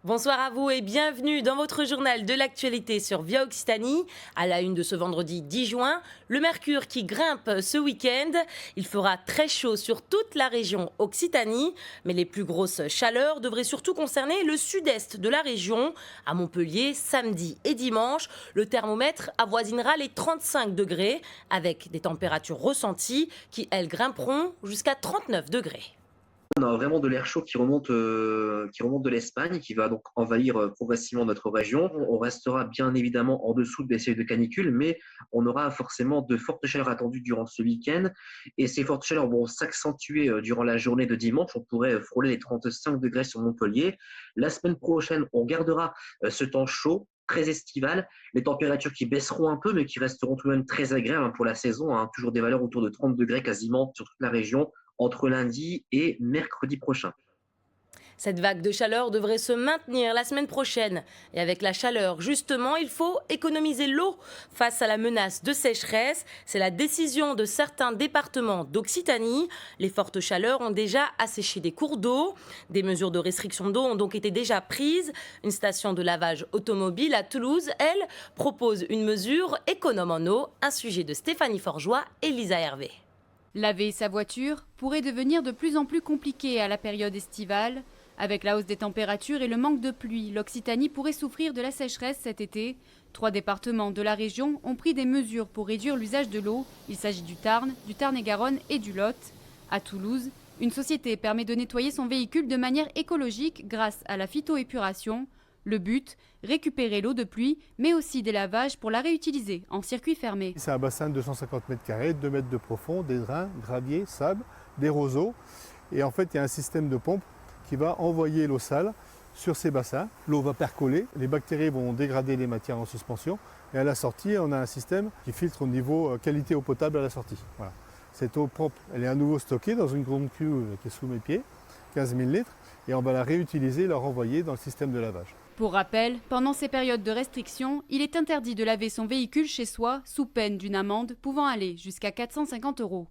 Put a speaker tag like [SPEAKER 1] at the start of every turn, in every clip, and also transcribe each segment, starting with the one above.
[SPEAKER 1] Bonsoir à vous et bienvenue dans votre journal de l'actualité sur Via Occitanie. À la une de ce vendredi 10 juin, le mercure qui grimpe ce week-end. Il fera très chaud sur toute la région Occitanie, mais les plus grosses chaleurs devraient surtout concerner le sud-est de la région. À Montpellier, samedi et dimanche, le thermomètre avoisinera les 35 degrés avec des températures ressenties qui, elles, grimperont jusqu'à 39 degrés.
[SPEAKER 2] On a vraiment de l'air chaud qui remonte de l'Espagne, qui va donc envahir progressivement notre région. On restera bien évidemment en dessous des seuils de canicule, mais on aura forcément de fortes chaleurs attendues durant ce week-end. Et ces fortes chaleurs vont s'accentuer durant la journée de dimanche. On pourrait frôler les 35 degrés sur Montpellier. La semaine prochaine, on gardera ce temps chaud, très estival, les températures qui baisseront un peu, mais qui resteront tout de même très agréables pour la saison, hein. Toujours des valeurs autour de 30 degrés quasiment sur toute la région, entre lundi et mercredi prochain.
[SPEAKER 1] Cette vague de chaleur devrait se maintenir la semaine prochaine. Et avec la chaleur, justement, il faut économiser l'eau face à la menace de sécheresse. C'est la décision de certains départements d'Occitanie. Les fortes chaleurs ont déjà asséché des cours d'eau. Des mesures de restriction d'eau ont donc été déjà prises. Une station de lavage automobile à Toulouse, elle, propose une mesure économe en eau. Un sujet de Stéphanie Forgeois et Lisa Hervé.
[SPEAKER 3] Laver sa voiture pourrait devenir de plus en plus compliqué à la période estivale. Avec la hausse des températures et le manque de pluie, l'Occitanie pourrait souffrir de la sécheresse cet été. 3 départements de la région ont pris des mesures pour réduire l'usage de l'eau. Il s'agit du Tarn-et-Garonne et du Lot. À Toulouse, une société permet de nettoyer son véhicule de manière écologique grâce à la phytoépuration. Le but, récupérer l'eau de pluie, mais aussi des lavages pour la réutiliser en circuit fermé.
[SPEAKER 4] C'est un bassin de 250 m², 2 mètres de profond, des drains, gravier, sable, des roseaux. Et en fait, il y a un système de pompe qui va envoyer l'eau sale sur ces bassins. L'eau va percoler, les bactéries vont dégrader les matières en suspension. Et à la sortie, on a un système qui filtre au niveau qualité eau potable à la sortie. Voilà. Cette eau propre, elle est à nouveau stockée dans une grande cuve qui est sous mes pieds, 15 000 litres. Et on va la réutiliser, la renvoyer dans le système de lavage.
[SPEAKER 3] Pour rappel, pendant ces périodes de restriction, il est interdit de laver son véhicule chez soi sous peine d'une amende pouvant aller jusqu'à 450 €.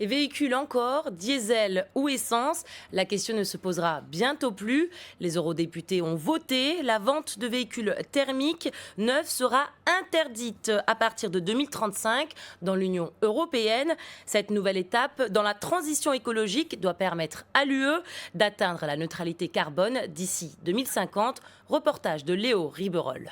[SPEAKER 1] Et véhicules encore, diesel ou essence, la question ne se posera bientôt plus. Les eurodéputés ont voté. La vente de véhicules thermiques neufs sera interdite à partir de 2035 dans l'Union européenne. Cette nouvelle étape dans la transition écologique doit permettre à l'UE d'atteindre la neutralité carbone d'ici 2050. Reportage de Léo Riberol.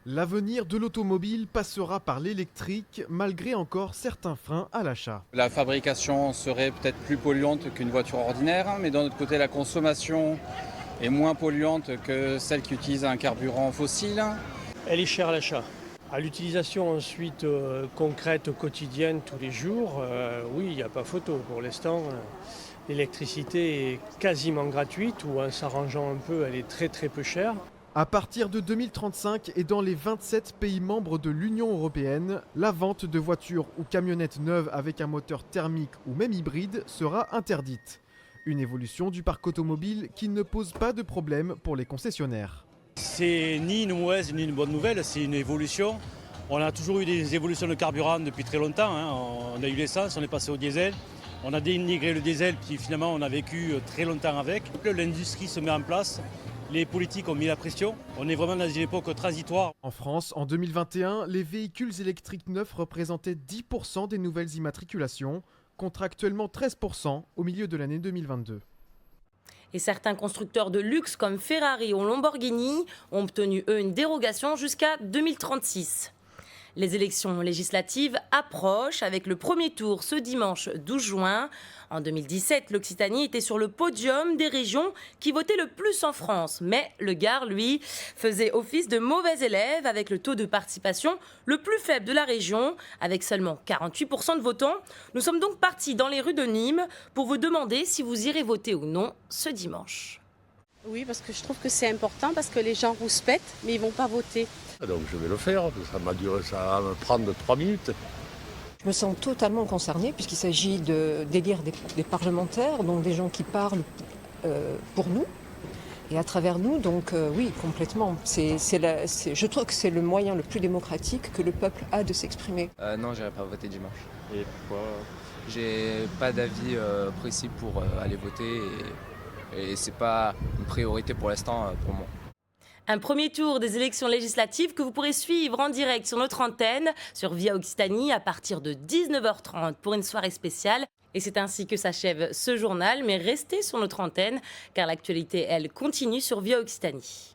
[SPEAKER 5] L'avenir de l'automobile passera par l'électrique, malgré encore certains freins à l'achat.
[SPEAKER 6] La fabrication serait peut-être plus polluante qu'une voiture ordinaire, mais d'un autre côté, la consommation est moins polluante que celle qui utilise un carburant fossile.
[SPEAKER 7] Elle est chère à l'achat. À l'utilisation ensuite concrète, quotidienne, tous les jours, oui, il n'y a pas photo. Pour l'instant, l'électricité est quasiment gratuite ou en s'arrangeant un peu, elle est très très peu chère.
[SPEAKER 5] À partir de 2035 et dans les 27 pays membres de l'Union européenne, la vente de voitures ou camionnettes neuves avec un moteur thermique ou même hybride sera interdite. Une évolution du parc automobile qui ne pose pas de problème pour les concessionnaires.
[SPEAKER 8] C'est ni une mauvaise ni une bonne nouvelle, c'est une évolution. On a toujours eu des évolutions de carburant depuis très longtemps, hein. On a eu l'essence, on est passé au diesel. On a dénigré le diesel, puis finalement on a vécu très longtemps avec. L'industrie se met en place. Les politiques ont mis la pression. On est vraiment dans une époque transitoire.
[SPEAKER 5] En France, en 2021, les véhicules électriques neufs représentaient 10% des nouvelles immatriculations, contre actuellement 13% au milieu de l'année 2022.
[SPEAKER 1] Et certains constructeurs de luxe comme Ferrari ou Lamborghini ont obtenu, eux, une dérogation jusqu'à 2036. Les élections législatives approchent avec le premier tour ce dimanche 12 juin. En 2017, l'Occitanie était sur le podium des régions qui votaient le plus en France. Mais le Gard, lui, faisait office de mauvais élève avec le taux de participation le plus faible de la région, avec seulement 48% de votants. Nous sommes donc partis dans les rues de Nîmes pour vous demander si vous irez voter ou non ce dimanche.
[SPEAKER 9] Oui, parce que je trouve que c'est important, parce que les gens rouspètent, mais ils ne vont pas voter.
[SPEAKER 10] Donc je vais le faire, ça va me prendre 3 minutes.
[SPEAKER 11] Je me sens totalement concernée puisqu'il s'agit d'élire des parlementaires, donc des gens qui parlent pour nous et à travers nous. Donc oui, complètement. Je trouve que c'est le moyen le plus démocratique que le peuple a de s'exprimer.
[SPEAKER 12] Non, je n'irai pas voter dimanche.
[SPEAKER 10] Et pourquoi?
[SPEAKER 12] J'ai pas d'avis précis pour aller voter et c'est pas une priorité pour l'instant pour moi.
[SPEAKER 1] Un premier tour des élections législatives que vous pourrez suivre en direct sur notre antenne, sur Via Occitanie, à partir de 19h30 pour une soirée spéciale. Et c'est ainsi que s'achève ce journal, mais restez sur notre antenne, car l'actualité, elle, continue sur Via Occitanie.